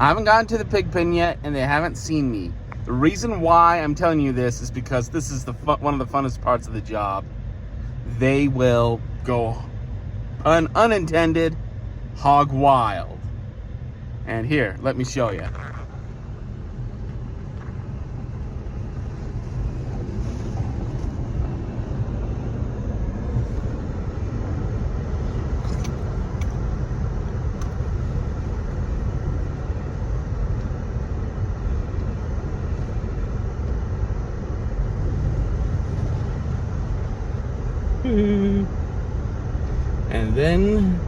I haven't gotten to the pig pen yet, and they haven't seen me. The reason why I'm telling you this is because this is one of the funnest parts of the job. They will go unintended hog wild. And here, let me show you. And then